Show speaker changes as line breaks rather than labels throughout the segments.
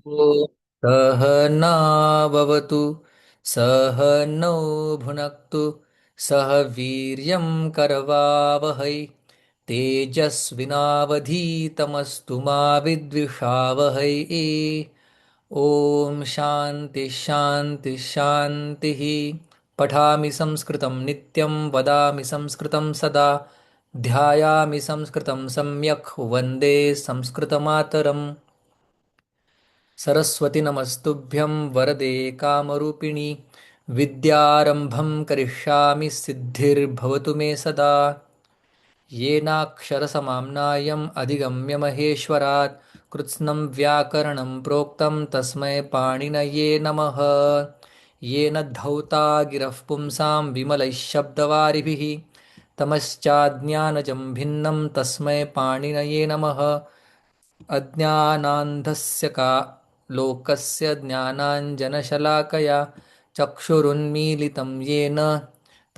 ॐ सहनाववतु सहनौ भुनक्तु सह वीर्यं करवावहै तेजस्विनावधीतमस्तु मा विद्विषावहै। ॐ शान्ति शान्ति शान्तिः। पठामि संस्कृतं नित्यं वदामि संस्कृतं सदा ध्यायामि संस्कृतं सम्यक् वन्दे संस्कृतमातरम्। सरस्वती नमस्तुभ्यं वरदे कामरूपिणि विद्यारम्भं करिष्यामि सिद्धिर्भवतु मे सदा। येनाक्षरसमाम्नायम् अधिगम्य महेश्वरात् कृत्स्नं व्याकरणं प्रोक्तं तस्मै पाणिनये नमः। येन धौता गिरः पुंसां विमलैः शब्दवारिभिः तमश्चाज्ञानजं भिन्नं तस्मै पाणिनये नमः। अज्ञानान्धस्य का लोकस्य ज्ञानाञ्जनशलाकया चक्षुरुन्मीलितं येन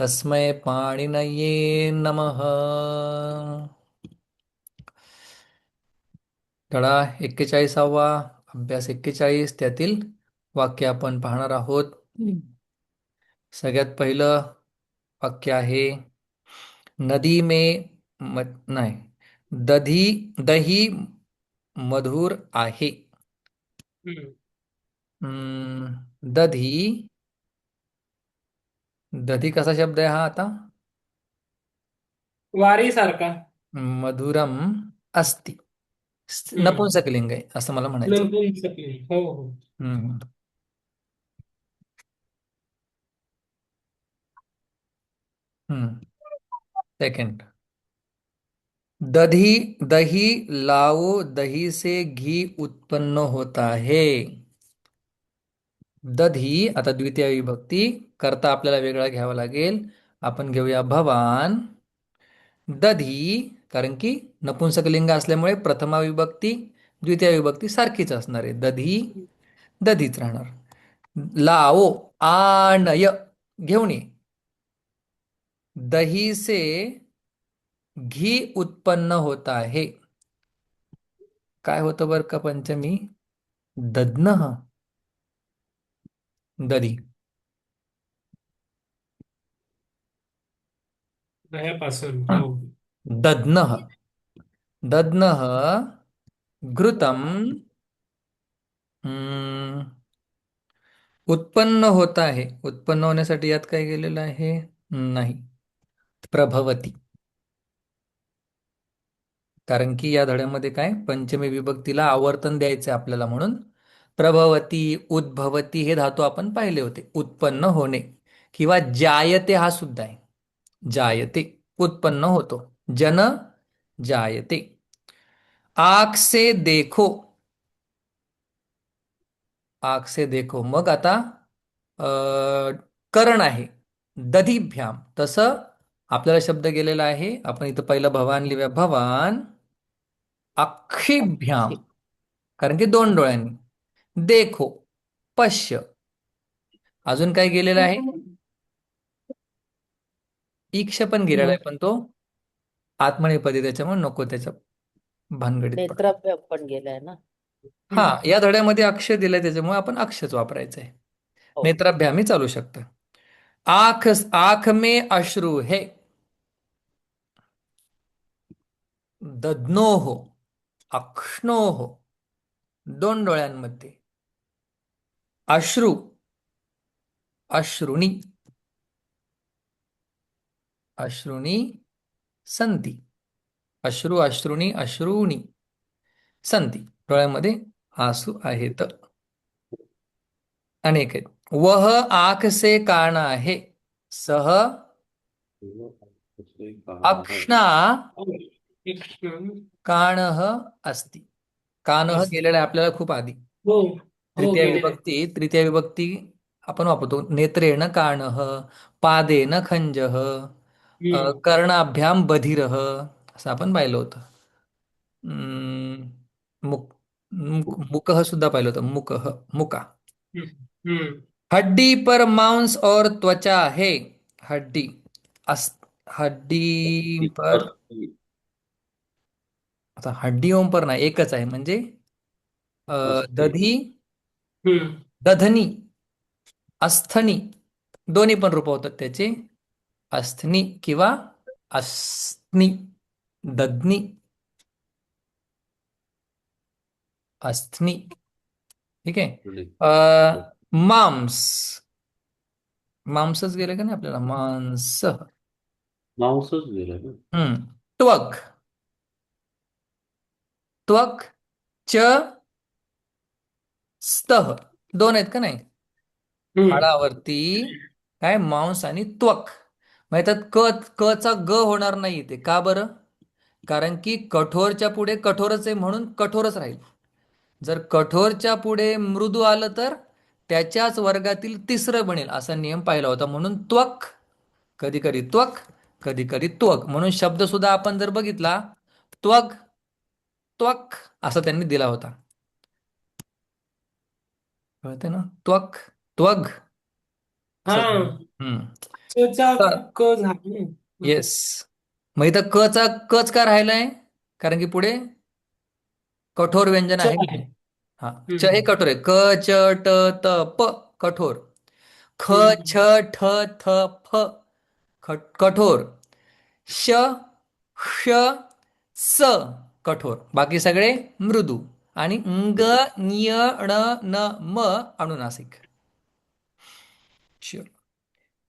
तस्मै पाणिनये नमः। धडा 41वा अभ्यास 41 त्यातील वाक्य आपण पाहणार आहोत. सगळ्यात पहिलं वाक्य आहे नदी में नाही दधी दही मधुर आहे.
हम्म.
दधी दधी कसा शब्द आहे हा आता.
वारी सारखा.
मधुरम अस्ति.
हम्म.
नपुंसकलिंग आहे असं मला म्हणायचं.
नपुंसकलिंग. हो हो.
हम्म. हम्म. सेकंड दधी दही लाओ दही से घी उत्पन्न होता है. दधी आता द्वितीय विभक्ती करता आपल्याला वेगळा घ्यावा लागेल. आपण घेऊया भवान. दधी कारण की नपुंसकलिंग असल्यामुळे प्रथमा विभक्ती द्वितीय विभक्ती सारखीच असणार आहे. दधी दधीच राहणार. लाओ आणय घेऊन ये. दही से घी उत्पन्न होता है. काय होतं बरं का पंचमी. दध्नः दधी
दह्यापासून.
हं.
हो.
दध्नः दध्नः घृतम हम्म, उत्पन्न होत आहे. उत्पन्न होण्यासाठी यात काय केलेलं आहे. नाही प्रभवती. कारण की या धड्यामध्ये काय पंचमी विभक्तीला आवर्तन द्यायचे आपल्याला म्हणून प्रभवती उद्भवती हे धातू आपण पाहिले होते. उत्पन्न होणे किंवा जायते हा सुद्धा आहे. जायते उत्पन्न होतो. जन जायते. आँख से देखो आँख से देखो मग आता अ, करण आहे दधीभ्याम तसं आपल्याला शब्द गेलेला आहे. आपण इथं पहिलं भवान लिहूया. भवान अक्षिभ्याम कारण की दोन डोळ्यांनी देखो पश्य. अजून काय गेलेलं आहे. ईक्ष पण गेलेला आहे पण तो आत्मनेपदी त्याच्यामुळे नको त्याच्या भानगडीत पड.
नेत्राभ्याम पण गेलाय ना.
हा या धड्यामध्ये अक्ष दिलंय त्याच्यामुळे आपण अक्षच वापरायचं आहे.
हो.
नेत्राभ्यामी चालू शकतं. आंख आंख में अश्रु है. दद्नोः अक्ष्णोः दोन डोळ्यांमध्ये. अश्रू अश्रुणी अश्रुणी संती. अश्रू अश्रुणी अश्रुणी संती डोळ्यामध्ये आसू आहेत. अनेक आहेत. वह आंख से काणा है. सह अक्ष्णा काणः अस्ति. कानः
असं.
गेलेला आहे आपल्याला खूप आधी.
हो हो गेलेलं आहे.
तृतीय विभक्ती आपण वापरतो. नेत्रेण काणः पादेन खंजः
हम्म.
कर्णाभ्याम बधिरः असं आपण पाहिलं होतं. अं, मुक मुकः सुद्धा पाहिलं होतं. मुकः मुका.
हम्म. हम्म.
हड्डी पर मांस और त्वचा है. हड्डी अस हड्डी पर आता हड्डी ओम पर नाही एकच आहे म्हणजे
अस्ति.
दधी,
हम्म.
दधनी, अस्थनी, दोन्ही पण रूप होतात त्याचे. अस्थनी किंवा अस्नी, दधनी, अस्थनी. ठीक आहे.
आणि
मांस, मांसच गेलं का नाही आपल्याला, मांस.
मांसच दिलं ना.
त्वक, त्वक, च, स्तः, दोन आहेत का नाही
हम्म.
हाडावरती, काय मांस आणि त्वक. मग त्यात क, क चा ग होणार नाही इथे, का बरं? कारण की कठोरच्या पुढे कठोरच आहे म्हणून कठोरच राहील. जर कठोरच्या पुढे मृदू आलं तर त्याच्याच वर्गातील तिसरं बनेल, असा नियम पाहिला होता. म्हणून त्वक, कधी कधी त्वक, कधी कधी त्वक. म्हणून शब्द सुद्धा आपण जर बघितला, त्वग, त्वक असा त्यांनी दिला होता. कळते ना, त्वक, त्वग
हा,
असं. हम्म.
चा
तर
क झाला ना. हम्म.
येस, मग इथं क चा कच का राहिलाय? कारण की पुढे कठोर व्यंजन
च
आहे
आहे.
म्हणून. हा, च हे
हम्म.
कठोर आहे. क, च, ट, त, प कठोर. ख,
हम्म.
छ, ठ, थ, फ कठोर. श, ष, स कठोर. बाकी सगळे मृदू. आणि ंग, ञ, ण, न, म अनुनासिक. चलो.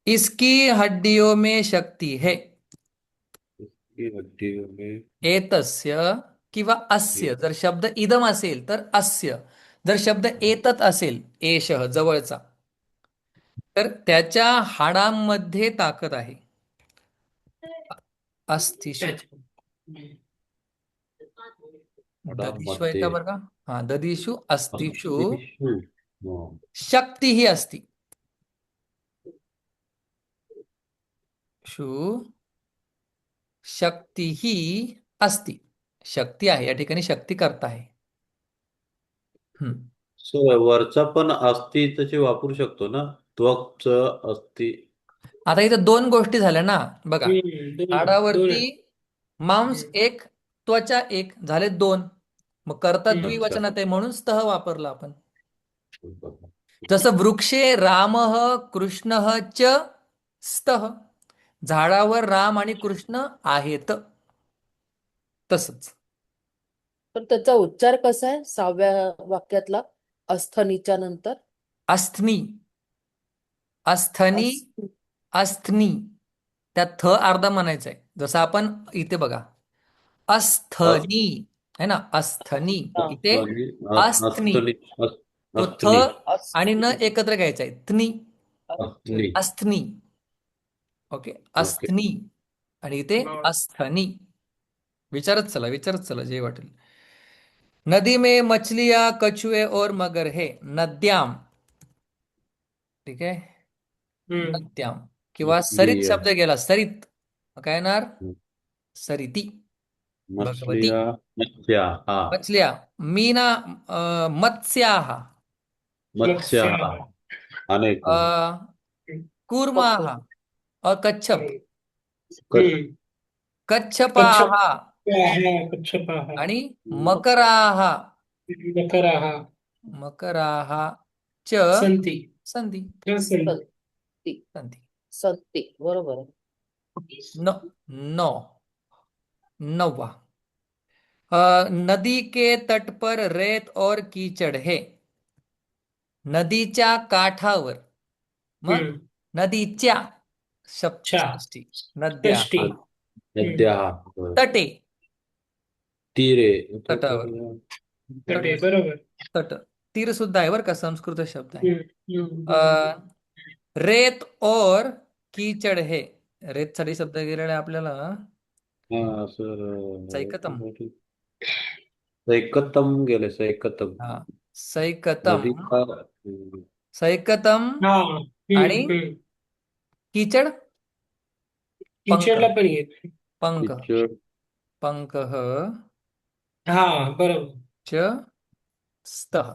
इसकी हड्डियों में शक्ति है.
इसकी हड्डियों में
एतस्य किंवा अस्य, जर शब्द इदम असेल तर अस्य, जर शब्द एतत असेल एषः जवळचा, तर त्याच्या हाडांमध्ये ताकद आहे. अस्थिषु,
अच्छा. हम्म.
ददिषु आहे का
हाडांमध्ये
बरं का? हा, ददिषु अस्थिषु
अस्थिषु. हं.
शक्ती ही असती. शु, शक्ती ही असती. शक्ती आहे या ठिकाणी, शक्ती करता आहे. हम्म.
वरचा पण अस्ति तसे वापरू शकतो ना. त्वकच अस्ति.
आता इथं दोन गोष्टी झाल्या ना बघा.
दोन
हाडावरती
आहेत.
मांस
हम्म.
एक, त्वचा एक, झाले दोन. मग करता
हम्म.
अच्छा.
द्विवचनात आहे म्हणून स्तः वापरला आपण. जसं वृक्षे रामः कृष्णः च स्तः, झाडावर राम आणि कृष्ण आहेत, तसंच.
पण त्याचा उच्चार कसा आहे 6व्या वाक्यातला अस्थनीच्या नंतर?
अस्थनी, अस्थनी,
अस
अस्थनी, त्यात थ अर्धा म्हणायचा आहे. जसं आपण इथे बघा,
अस-
अस्थनी आहे ना, अस्थनी.
हा.
इथे
आणि
अस्थनी,
अस्थनी.
तो थ
अस्थनी.
आणि न
अस्थनी.
एकत्र घ्यायचा आहे, थनी,
अस्थनी.
अस्थनी. Okay,
okay.
अस्थनी. आणि इथे
बर.
अस्थनी. विचारत चला, विचारत चला जे वाटेल. नदी में मछलियां, कछुए और मगर है. नद्याम, ठीक आहे,
हम्म.
नद्याम. किंवा सरित
मछलियाँ.
शब्द गेला, सरित, मग काय येणार? सरिती. भगवती.
मछलियाँ. मत्स्या. हा.
मछल्या, मीना, मत्स्याः,
मत्स्या.
मत्स्य.
अनेक.
कूर्माः और कच्छप.
कच्छ.
हम्म.
कच्छपाः
कच्छप आहे, कच्छप आहे.
आणि मकराः.
मकराः
मकराः च
संती.
सन्ति,
संती.
संती.
सन्ति.
संती बरोबर आहे.
न, नौ, नौवा. नदी के तट पर रेत और कीचड़ है. नदीच्या काठावर, मग
हम्म.
नदीच्या
चा.
षष्ठी, नद्या,
षष्टी. हम्म.
नद्या.
तटे,
तीरे.
तटावर,
तटे,
तट,
बरोबर.
तट. तीर सुद्धा आहे बरं का, संस्कृत शब्द आहे.
हम्म. हम्म.
रेत और कीचड़ है. रेतसाठी शब्द गेलेला आहे आपल्याला
हा सर.
सैकतम.
सैकतम गेले. सैकतम.
हा, सैकतम,
नदी का.
सैकतम.
हा.
आणि
हम्म.
कीचड, पंक,
टीचरला पण येत.
पंक,
पिक्चर.
पंकः
हा, बरोबर.
च स्तः.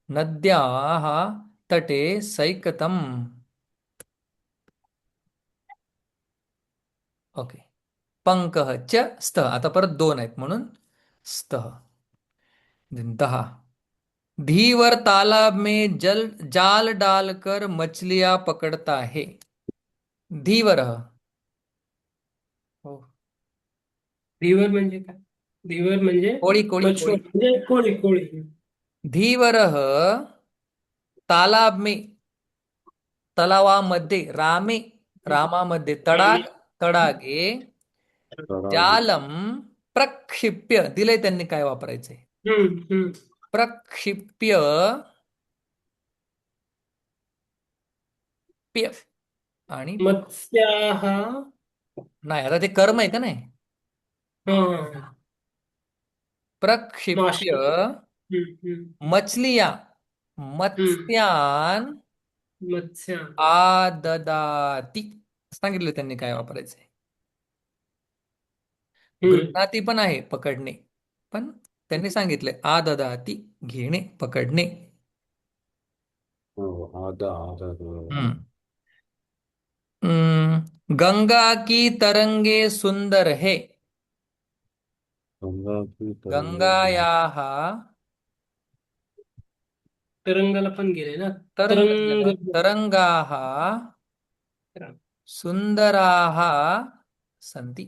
नद्याः तटे सैकतम. ओके, पंकः च स्तः. आता परत दोन आहेत म्हणून स्तः. 10. धीवर तालाब में जल जाल डालकर मछलियां पकड़ता है. धीवर. हो.
धीवर म्हणजे काय? धीवर म्हणजे
कोळी कोळी
मच्छी
कोळी.
म्हणजे कोळी कोळी.
धीवर तालाब में तलावामध्ये रामे रामामध्ये
रामे.
तडागे
तडागे.
जालम प्रक्षिप्य दिलंय त्यांनी काय वापरायचंय
हम्म.
प्रक्षिप्य प्य आणि
मत्स्याः.
नाही आता ते कर्म आहे का नाही
हा.
प्रक्षिप्य
मासे. हम्म.
मछलियां
हम्म.
मत्स्यान
मत्स्या.
आददाती सांगितलं त्यांनी काय वापरायचंय
हम्म.
गृह्णाती पण आहे पकडणे पण त्यांनी सांगितलंय आददाती घेणे पकडणे
हो, आदा आदा
हम्म. गंगा की तरंगे सुंदर है
गंगा की तरंगे.
गंगायाः
तरंगाला पण गेले ना.
तरंग
तरंग.
तरंगाः सुंदराः संती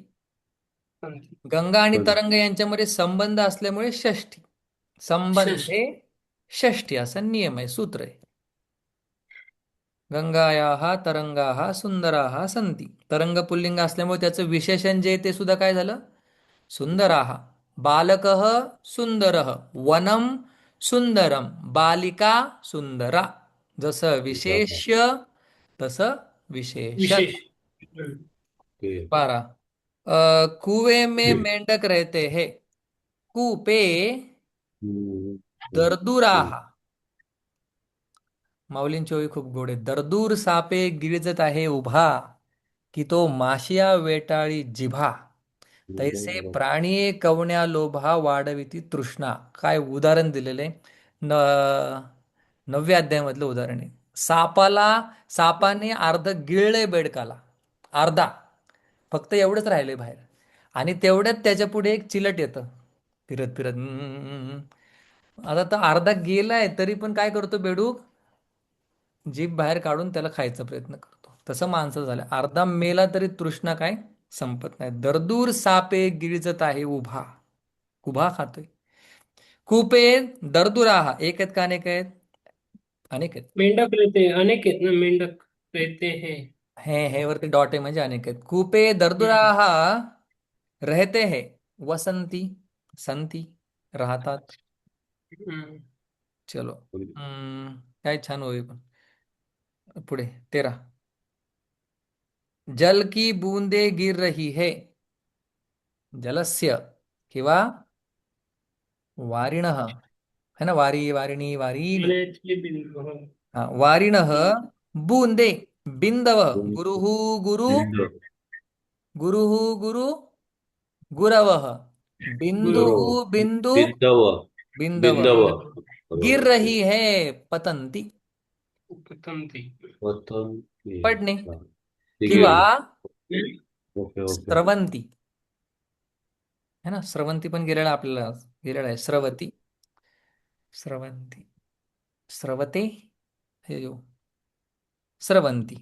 गंगा आणि तरंग यांच्यामध्ये संबंध असल्यामुळे षष्ठी संबंधे षष्ठी असा नियम आहे सूत्र आहे गंगायाः तरंगाः सुंदराः संती तरंग पुल्लिंग असल्यामुळे त्याचं विशेषण जे आहे ते सुद्धा काय झालं सुंदराः बालकः सुंदरः वनम सुंदरम बालिका सुंदरा जसं विशेष्य तसं विशेषण
विशेष. हम्म.
12 कुएं में मेंढक रहते हैं कूपे दरदुराहा माऊलींची ओळी खूप गोड आहे दरदूर सापे गिळजत आहे उभा की तो माशिया वेटाळी जिभा तैसे प्राणी कवण्या लोभा वाढविती तृष्णा काय उदाहरण दिलेले न 9व्या अध्यायामधलं उदाहरण आहे सापाने अर्ध गिळले बेडकाला अर्धा फक्त एवढंच राहिलंय बाहेर आणि तेवढ्यात त्याच्या पुढे एक चिलट येतं फिरत फिरत आता तर अर्धा गेलाय तरी पण काय करतो बेडूक जीभ बाहेर काढून त्याला खायचा प्रयत्न करतो तसं माणसं झालं अर्धा मेला तरी तृष्णा काय संपत नाही दरदूर सापे गिळजत आहे उभा उभा खातोय कुपे दरदुराहा एक आहेत का अनेक आहेत अनेक आहेत
मेंढक रहते अनेक आहेत ना. मेंढक रहते हे.
हे वरती डॉट आहे म्हणजे अनेक आहेत कुपे दरदुराहा रहते है वसंती संती राहतात
हम्म.
चलो काय छान होईल पण पुढे 13 जल की बूंदे गिर रही है जलस्य किंवा वारिणः है ना वारी वारिणी वारीण
पाण्याचे बिंदू. हो.
वारिणः बूंदे बिंदव गुरुः गुरु गुरुः गुरु गुरवः बिंदुः
गुरु.
बिंदु
बिंदव
बिंदव
बिंदव
गिर
बरोबर.
रही है पतंती
पतंती.
पतंगी.
पडणे
ती
किंवा
गेली. Okay okay.
स्रवंती है ना स्रवंती पण गेलेला आपल्याला गेलेला आहे स्रवती स्रवंती स्रवते हे जो स्रवंती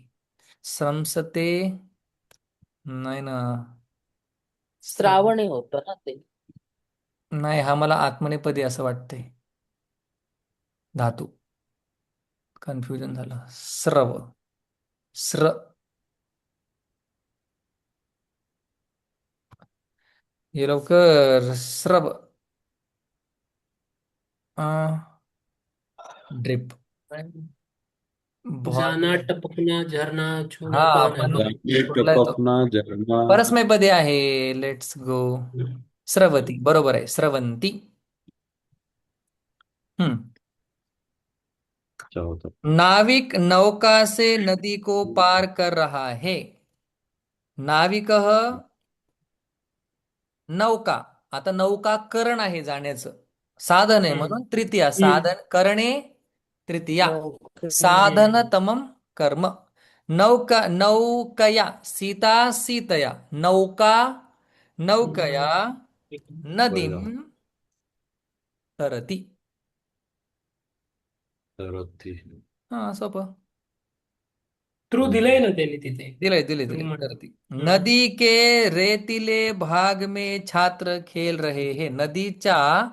स्रंसते नाही ना स्रव
श्रावणे होतं ना ते.
नाही हा मला आत्मनेपदी असं वाटतंय धातू कन्फ्युजन झालं स्रव स्र हे लवकर स्रव ड्रिप
जाना टपकना झरना
हा
छूना बहना.
पण
जाने
कुठला आहे तो
टपकना झरना.
परस्मैपदी आहे लेट्स गो स्रवती बरोबर आहे स्रवंती हम्म
अच्छा होता.
नाविक नौका से नदी को पार कर रहा है नाविक नौका आता नौका करण आहे जाण्याचं साधन आहे म्हणून तृतीया साधन करणे तृतीया
नौकेने
साधनतमम कर्म नौका नौकया सीता सीतया नौका नौकया नदीम तरती.
तर ती
हा, सोपं.
थ्रू दिलंय
हम्म.
ना त्यांनी तिथे.
दिलंय दिलंय
थ्रू
दिलंय
म्हण.
तरती.
हम्म.
नदी के रेतीले भाग में छात्र खेल रहे हे. नदीच्या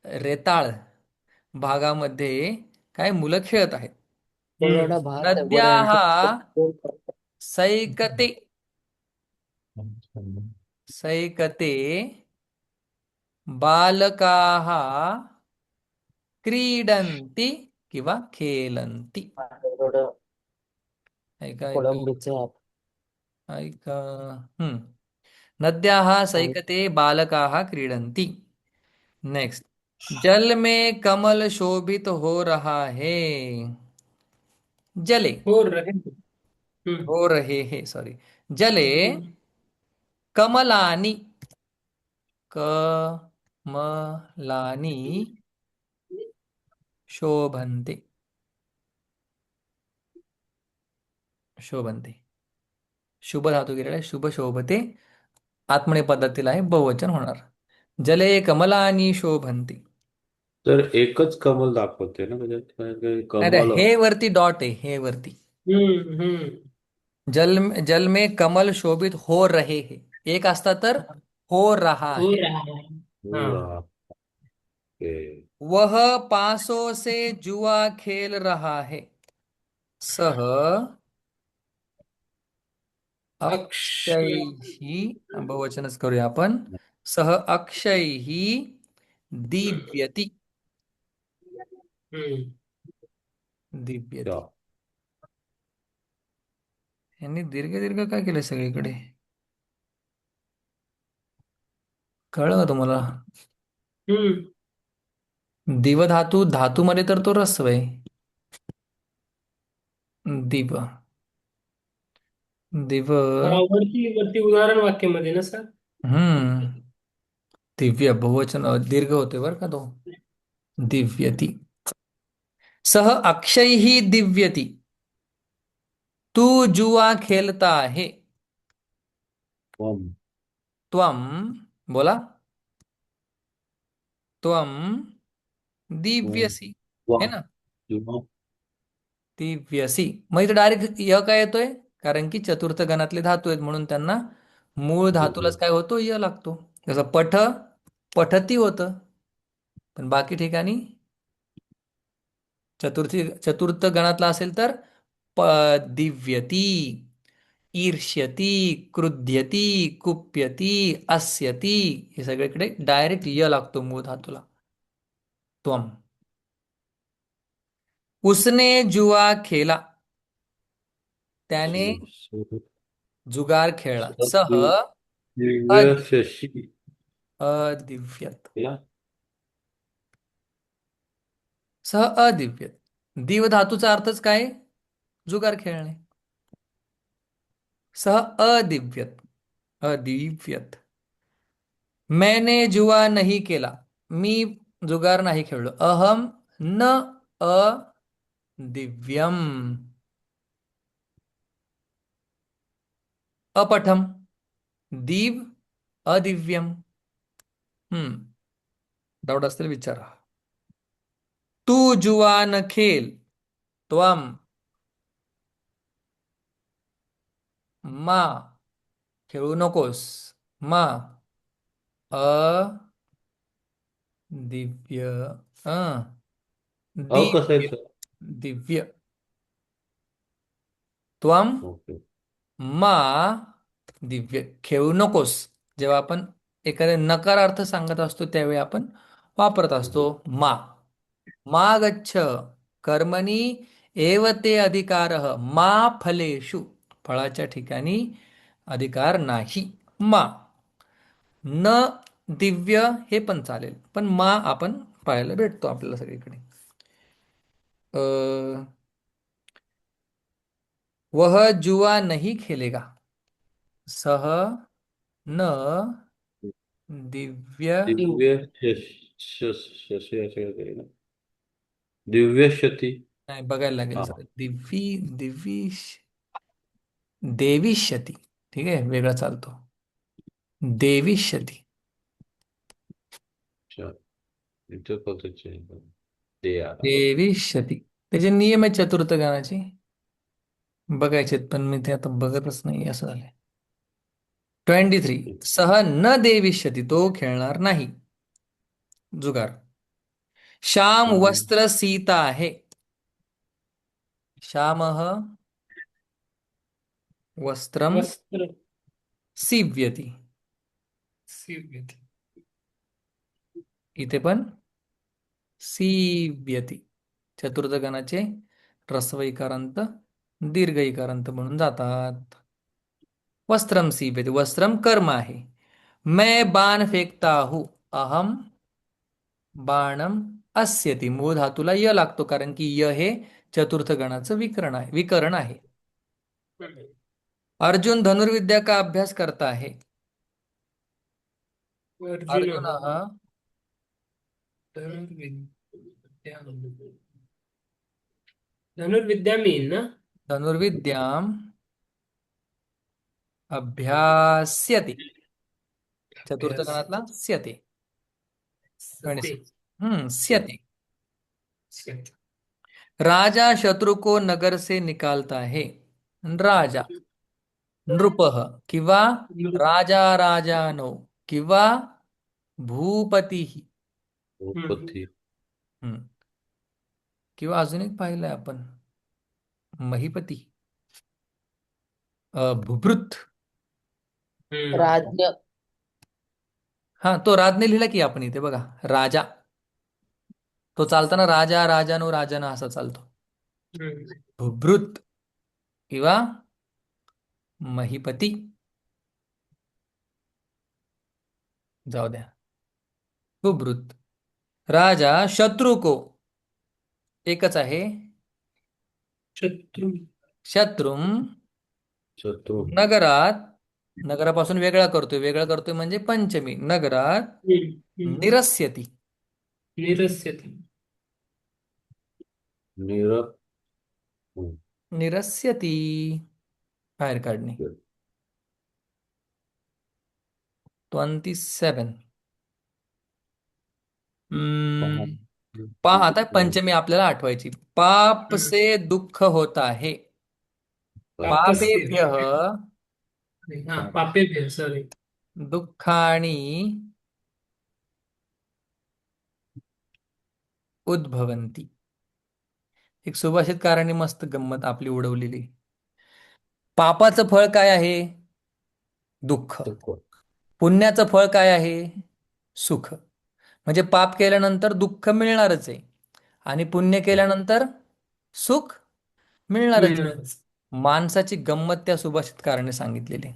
रेताळ भागामध्ये काय मुलं खेळत आहेत.
हम्म.
एवढा भात आहे वर
नद्या
यांचं
हा
कोण करतं?
सैकते. सैकते बालकाः क्रीडन्ति किंवा खेलन्ति.
एवढं
ऐका ऐका
कोळंबीचे हात.
ऐका. नद्याः
आणि
सैकते बालकाः क्रीडन्ति. नेक्स्ट. जल में कमल शोभित हो रहा है. जले
हो रहे. हम्म.
हो रहे हैं, सॉरी. जले
हम्म.
कमलानि. कमलानि शोभन्ते. शोभन्ते. शुभ धातू गेलेला आहे. शुभ शोभते. आत्मनेपदातील पद्धतीला आहे, बहुवचन होणार. जले कमलानि शोभन्ते.
तर एकच कमल दाखवते ना त्याच्यात काही
नाही रे,
कमल.
हे वरती डॉट आहे, हे वरती.
हम्म. हम्म.
जल में कमल शोभित हो रहे हैं. एक असता तर हो रहा
हो
है.
रहा है.
हो
हाँ.
रहा है.
वह पासों से जुआ खेल रहा है. सह
अक्षय.
अक्षयही. बहुवचनच करूया आपण. सह अक्षयही दिव्यति.
हम्म.
क्या?
दिव्यति. यांनी दीर्घ दीर्घ काय केलं सगळीकडे? कळलं का तुम्हाला?
हम्म.
दिव धातू, धातूमध्ये तर तो रस्व आहे. दिव. दिव.
वरती वरती उदाहरण वाक्यामध्ये ना सर.
हम्म. दिव्य बहुवचन दीर्घ होते बरं का तो. दिव्यति. सह अक्षय ही दिव्यति. तू जुआ खेलता है.
वम
त्वम. बोला. त्वम दिव्यसी. है
वम
ना.
किंवा
दिव्यसी. मग इथे डायरेक्ट य काय येतोय? कारण की चतुर्थ गणातले धातू आहेत म्हणून त्यांना मूळ
दिव्य.
धातूलाच काय होतो? य लागतो. जसं पठ, पठती होतं. पण बाकी ठिकाणी चतुर्थ गणातला असेल तर प दिव्यती, ईर्ष्यती, क्रुध्यती, कुप्यती, अस्यती. हे सगळीकडे डायरेक्ट य लागतो मूळ धातूला. त्वम. उसने जुआ खेला. त्याने जुगार खेळला. सह
दिव्य शशी
अदिव्यत.
या
सह अदिव्यत. दिव धातूचा अर्थच काय? जुगार खेळणे. सह अदिव्यत. अदिव्यत. मैंने जुआ नहीं केला. मी जुगार नाही खेळलो. अहम न अदिव्यम. अपठम. दीव अदिव्यम. हम्म. डाऊट असतील विचारा. तू जुआ न खेल. त्वम मा. खेळू नकोस. मा अदिव्य. अ
कसं आहे
दिव्य.
सर?
दिव्य. त्वम
ओके.
मा दिव्य. खेळू नकोस. जेव्हा आपण एखाद्या नकारार्थ सांगत असतो त्यावेळी आपण वापरत असतो मा. मा गच्छ कर्मणी एव ते अधिकारः मा फलेषु. फळाच्या ठिकाणी अधिकार नाही. मा. न दिव्य हे पण चालेल, पण मा आपण पाहायला भेटतो आपल्याला सगळीकडे. अ, वह जुआ नहीं खेलेगा. सह न दिव्य.
दिव्य शशी असे काहीतरी ना. दिव्य शती.
नाही, बघायला लागेल
हा.
जरा. दिव्य देविष्यती. ठीक आहे, वेगळा चालतो. देविष्यती.
अच्छा. इथे पद्धतीचे ते आला.
देविष्यती. त्याचे नियम आहे चतुर्थ गणाचे, बघायचेत पण मी ते आता बघतच नाही असं झालंय. 23. सह न देविष्यती, तो खेळणार नाही. जुगार. श्याम
हम्म.
वस्त्र सीता आहे. श्यामः वस्त्रम
वस्त्र
सीव्यति.
सीव्यते.
इथे पण सीव्यति. चतुर्थ गणाचे ऱ्हस्व इकारांत दीर्घ इकारांत म्हणून जातात. वस्त्रम सीव्यति, वस्त्रम कर्म आहे. मैं बाण फेकता हूं. अहम बाणम अस्यति. मूळ धातूला य लागतो, कारण की य हे चतुर्थ गणाचं विकरण आहे. अर्जुन धनुर्विद्या का अभ्यास करता है.
अर्जुन
अर्जुन
धनुर्विद्या. धनुर्विद्या मेन ना.
धनुर्विद्याम अभ्यास्यति. चतुर्थ
अभ्यास
गणातला स्यते.
ते.
स्यते. राजा शत्रु को नगर से निकालता है. राजा नृपः किंवा राजा राजानो किंवा भूपती.
उत्पत्ती.
किंवा अजून एक पाहिलंय आपण, महीपती, भूभृत.
राज्य.
हा, तो राजने लिहिला की आपण इथे बघा, राजा. तो चालताना राजा राजानो राजाना असा चालतो. भूभृत किंवा महीपती. जाऊ द्या. भूभृत. राजा शत्रु को, एकच आहे.
शत्रु.
शत्रुम
शत्रू.
नगरात, नगरापासून वेगळा करतोय म्हणजे पंचमी. नगरात निरस्यती.
निरस्यते.
निर हम्म.
निरस्यती, बाहेर काढणे. 27. पहा आता पंचमी आपल्याला आठवायची. पाप से दुःख होता है.
पापस्य.
पापेभ्यः
हा, पापेभ्य, सॉरी.
दुःखानि उद्भवन्ति. एक सुभाषितकारांनी मस्त गंमत आपली उडवलेली. पापाचं फळ काय आहे? दुःख.
दुःख.
पुण्याचं फळ काय आहे? सुख. म्हणजे पाप केल्यानंतर दुःख मिळणारच आहे, आणि पुण्य केल्यानंतर सुख मिळणारच आहे.
मिळणारच.
माणसाची गंमत त्या सुभाषितकाराने सांगितलेली,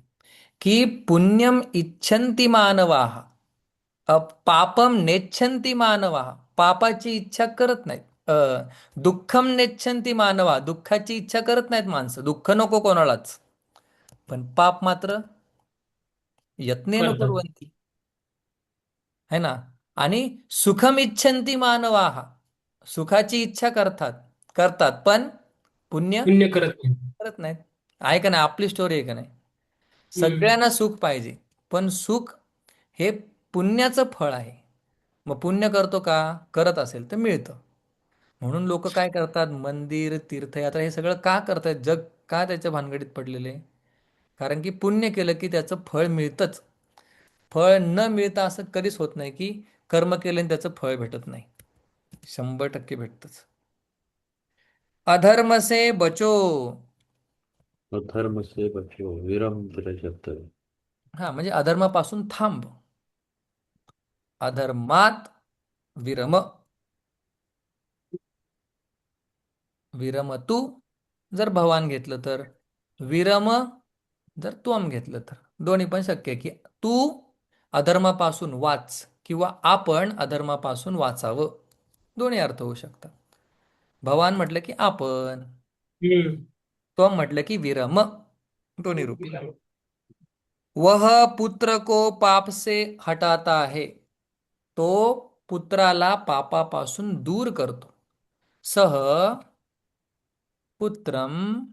की पुण्यम इच्छन्ति मानवाः पापम नेच्छन्ति मानवाः. पापाची इच्छा करत नाहीत. दुःखम नेच्छन्ति मानवा, दुःखाची इच्छा करत नाहीत माणसं. दुःख नको कोणालाच, पण पाप मात्र यत्नेन
करतात.
कुर्वन्ति, है ना. आणि सुखम इच्छन्ति मानवाः, सुखाची इच्छा करतात करतात पण पुण्य
पुण्य करत नाही.
करत नाहीत. आहे का नाही, आपली स्टोरी आहे का नाही.
हम्म.
सगळ्यांना सुख पाहिजे, पण सुख हे पुण्याचं फळ आहे. मग पुण्य करतो का? करत असेल तर मिळतं. म्हणून लोक काय करतात, मंदिर तीर्थयात्रा हे सगळं का करतायत? जग का त्याच्या भानगडीत पडलेले? कारण की पुण्य केलं की त्याचं फळ मिळतंच. फळ न मिळता असं कधीच होत नाही की कर्म केल्याने त्याचं फळ भेटत नाही. 100% भेटतंच. अधर्म से बचो.
अधर्म से बचो विरम शब्द.
हा, म्हणजे अधर्मापासून थांब. अधर्मात विरम. विरम तू जर भवान घेतलं तर, विरम जर त्वम घेतलं तर, दोन्ही पण शक्य आहे. की तू अधर्मापासून वाच किंवा आपण अधर्मापासून वाचावं, दोन्ही अर्थ होऊ शकतात. भवान म्हटलं की आपण,
हम्म.
त्वम म्हटलं की विरम, दोन्ही रूप. वह पुत्र को पाप से हटाता है. तो पुत्राला पापापासून दूर करतो. सह पुत्रम,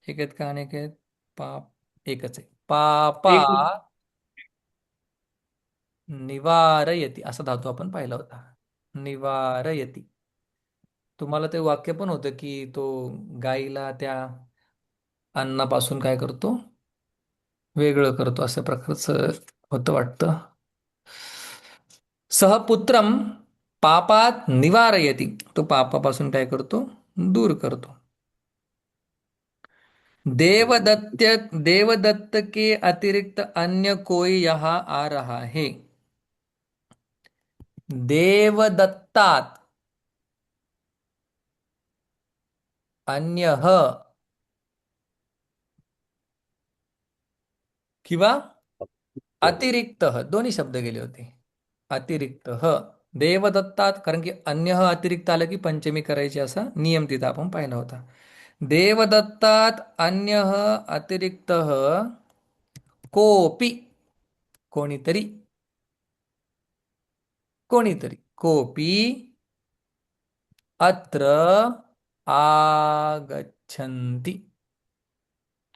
एक आहेत का अनेक आहेत? पाप एकच आहे. पापा
एक.
निवारयती असा धातू आपण पाहिला होता. निवारयती. तुम्हाला ते वाक्य पण होतं की तो गाईला त्या अन्नापासून काय करतो, वेगळं करतो, अशा प्रकारचं होतं वाटतं. सहपुत्रम पापात निवारयती, तो पापापासून काय करतो, दूर करतो. देवदत्त देवदत्त के अतिरिक्त अन्य कोई यहाँ आ रहा है. देवदत्तात अन्यः किंवा अतिरिक्त दोन्ही शब्द गेले होते. अतिरिक्त देवदत्तात, कारण की अन्य अतिरिक्त आलं की पंचमी करायची असा नियम तिथं आपण पाहिला होता. देवदत्तात अन्य अतिरिक्त कोपी, कोणीतरी, कोणीतरी, कोपी अत्र आगच्छन्ति,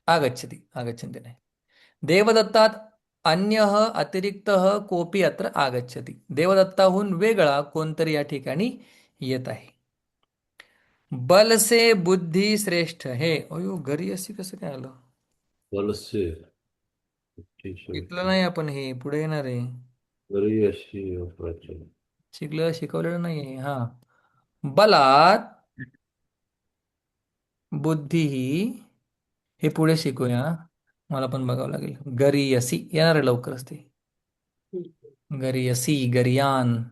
आगच्छति, आगच्छन्ति नाही. देवदत्तात अन्यः अतिरिक्तः कोपी अत्र आगच्छति. देवदत्ताहून वेगळा कोणतरी या ठिकाणी येत आहे. बल से बुद्धी श्रेष्ठ है. अयो, घरी अशी कसं काय आलं?
वलस्य ठीक
शिकलं नाही आपण, हे पुढे येणार आहे.
घरी अशी वापरायची.
शिकवलेलं नाही. हा, बलात बुद्धी, हे पुढे शिकूया. मला पण बघावं लागेल. गरीयसी येणार आहे लवकरच ते. गरीयसी, गरियान,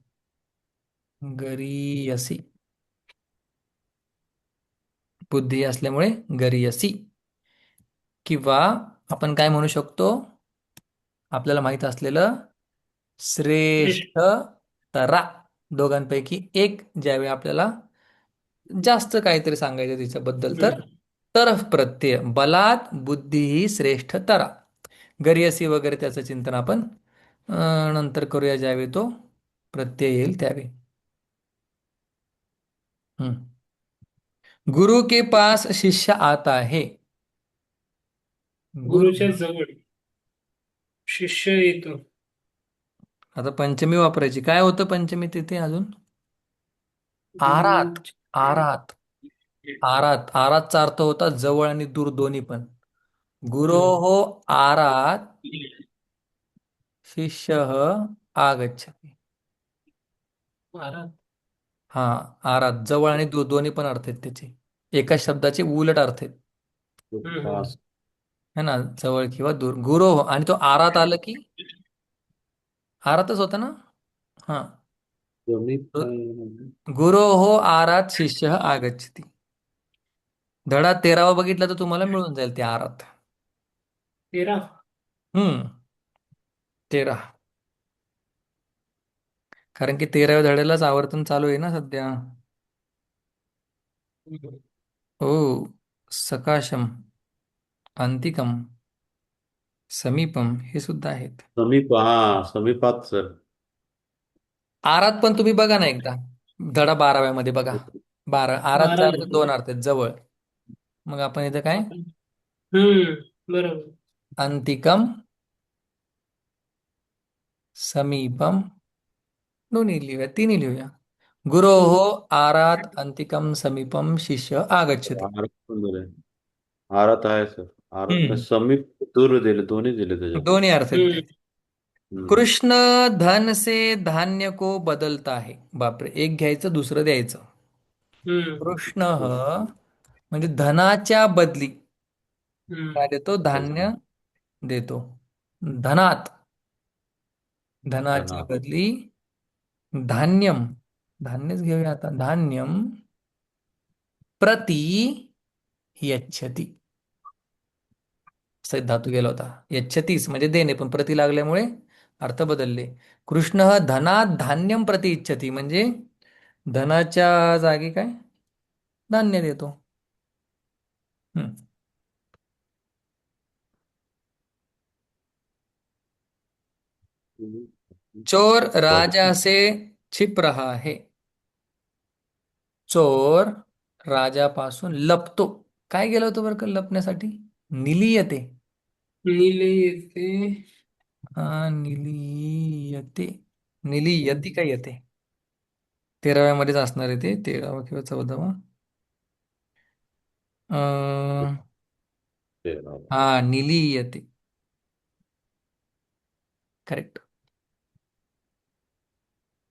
गरीयसी, बुद्धी असल्यामुळे गरीयसी. किंवा आपण काय म्हणू शकतो, आपल्याला माहित असलेलं श्रेष्ठ तरा, दोघांपैकी एक. ज्यावेळी आपल्याला जास्त काहीतरी सांगायचं तिच्याबद्दल, तर तरफ प्रत्यय, बलात बुद्धी ही श्रेष्ठ तरा. गरीयसी वगैरे त्याचं चिंतन आपण नंतर करूया, ज्यावेळी तो प्रत्यय येईल त्यावेळी. गुरु के पास शिष्य आता है. गुरु,
गुरुच्या जवळ शिष्य येतो.
आता पंचमी वापरायची. काय होतं पंचमी तिथे अजून? आरात, आरात, आरात. आरातचा अर्थ होता जवळ आणि दूर दोन्ही पण. गुरो हो आरात शिष्य आगच्छति.
महाराज.
हा, आरात जवळ आणि दूर दोन्ही पण अर्थ आहेत त्याचे. एका शब्दाचे उलट अर्थ आहेत,
पास
है ना, जवळ किंवा दूर. गुरो हो, आणि तो आरात आलं की आरातच होता ना. हा,
समीप
गुरो हो आरात शिष्य आगच्छति. धडा 13वा बघितला तर तुम्हाला मिळून जाईल ते आरात.
13.
13, कारण की 13व्या धड्यालाच आवर्तन चालू आहे ना सध्या. ओ, सकाशम, अंतिकम, समीपम हे सुद्धा आहेत.
समीप, हा समीपात सर.
आरात पण तुम्ही बघा ना एकदा, धडा 12व्या मध्ये बघा. आरातचा
12.
अर्थ दोन अर्थ आहेत, जवळ. मग आपण इथं काय,
बरोबर.
अंतिकम, समीपम, दोन्ही लिहूया, तिन्ही लिहूया. गुरोः आरात अंतिकम समीपम शिष्य आगच्छति.
आरात पण दिले. आरात आहे सर. आरात नाही,
हम्म,
समीप दूर दिले, दोन्ही दिले त्याच्यात.
दोन्ही अर्थ आहेत
हम्म.
त्याचे. कृष्ण धन से धान्य को बदलता है. बापरे, एक घ्यायचं दुसरं द्यायचं. कृष्ण म्हणजे धनाच्या बदली काय देतो, धान्य देतो. धनात, धनाच्या
धना.
बदली धान्यम, धान्यच घेऊया आता, धान्यम प्रति यच्छति. असा एक धातू गेला होता. यच्छतीस म्हणजे देणे, पण प्रति लागल्यामुळे अर्थ बदलले. कृष्ण धनात धान्यम प्रति इच्छती, म्हणजे धनाच्या जागी काय, धान्य देतो. हम्म. चोर राजा से छिप रहा है. चोर राजापासून लपतो. काय गेलं होतं बरं का लपण्यासाठी? निलीयते.
नीले येते.
निलीयते. निलीयती काय येते? 13व्या मध्येच असणार आहे ते, 13वा किंवा 14वा. अं,
ते राव.
हा, निलीयते. करेक्ट.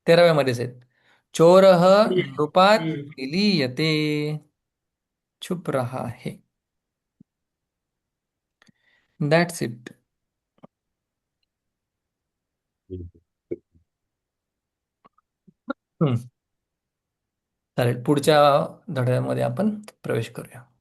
13व्या मध्येच आहेत. चोरः नृपात
हम्म.
निलीयते. छुप रहा है. That's it. चालेल, पुढच्या धड्यामध्ये आपण प्रवेश करूया.